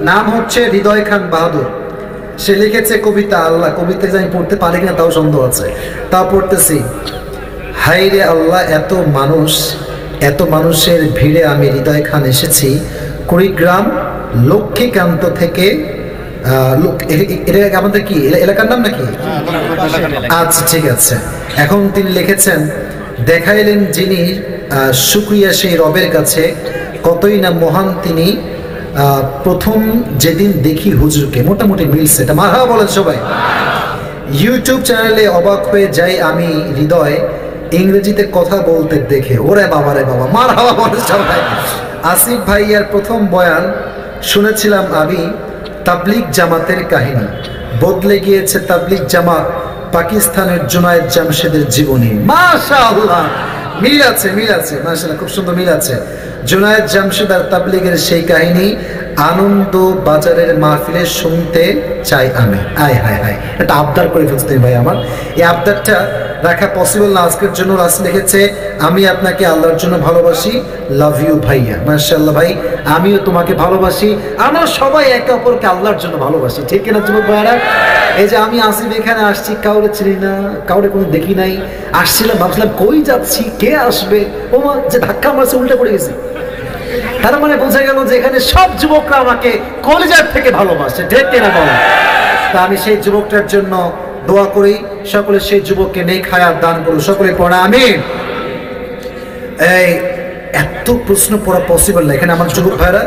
নাম হচ্ছে হৃদয় খান বাহাদুর। সে লিখেছে কবিতা, আল্লাহ কবিতা আমি পড়তে পারি কিনা তাও সন্দেহ আছে, তাও পড়তেছি। হাই রে আল্লাহ, এত মানুষের ভিড়ে আমি হৃদয় খান এসেছি কুড়িগ্রাম লক্ষ্মীকান্ত থেকে। এটা আমাদের কি এলাকার নাম নাকি? আচ্ছা ঠিক আছে। এখন তিনি লিখেছেন, দেখাইলেন যিনি শুকরিয়া সেই রবের কাছে, কতই না মহান তিনি। প্রথম যেদিন দেখি হুজুরকে, মোটামুটি মিলছে এটা, মারহাবা বলেন সবাই। ইউটিউব চ্যানেলে অবাক হয়ে যাই আমি হৃদয় ইংরেজিতে কথা বলতে দেখে। ওরে বাবা রে বাবা, মারহাবা বলেন সবাই। আসিফ ভাইয়ার প্রথম বয়ান শুনেছিলাম আমি, তাবলিগ জামাতের কাহিনী, বদলে গিয়েছে তাবলিগ জামাত, পাকিস্তানের জুনায়েদ জামশেদের জীবনী। মাশাআল্লাহ, মিল আছে মাশাআল্লাহ, খুব সুন্দর মিল আছে। জুনায়েদ জামশেদ আর তাবলিগের সেই কাহিনী আনন্দ বাজারের মাহফিলে শুনতে চাই আমি। আয় হায় হায়, এটা আবদার করে ফেলতে ভাই, আমার এই আবদারটা রাখা পসিবল না আজকের জন্য। রাসূল লিখেছে, আমি আপনাকে আল্লাহর জন্য ভালোবাসি, লাভ ইউ ভাইয়া। মাশাআল্লাহ ভাই, আমিও তোমাকে ভালোবাসি। আমরা সবাই একে অপরকে আল্লাহর জন্য ভালোবাসি, ঠিক কিনা যুবক ভাইরা? এই যে আমি আসিফ এখানে আসছি, কাউরে চিনি না, কাউরে কোনো দেখি নাই, আসছিলাম ভাবছিলাম কই যাচ্ছি, কে আসবে, ও মা যে ধাক্কা মারছে উল্টে পড়ে গেছি। তার মানে বোঝা গেল যে এখানে সব যুবকরা আমাকে কলিজার থেকে ভালোবাসে, ঠিক কিনা বলো? তা আমি সেই যুবকটার জন্য দোয়া করি, সকলে সেই যুবককে নেক হায়াত দান করুন, সকলে পড়া আমিন। এই এত প্রশ্ন পড়া পসিবল না এখানে আমার যুবক ভাইরা।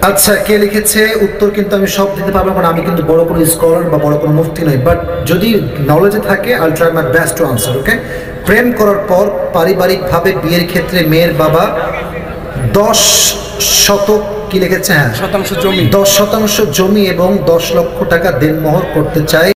আচ্ছা, কে লিখেছে উত্তর কিন্তু আমি সব দিতে পারবো, কারণ আমি কিন্তু বড় কোনো স্কলার বা বড় কোনো মুফতি নই, বাট যদি নলেজে থাকে I will try my best to answer. Okay, প্রেম করার পর পারিবারিকভাবে বিয়ের ক্ষেত্রে মেয়ের বাবা 10 শতক কি লিখেছে, হ্যাঁ 10% জমি, 10% জমি এবং 10 লক্ষ টাকা দেনমোহর করতে চায়।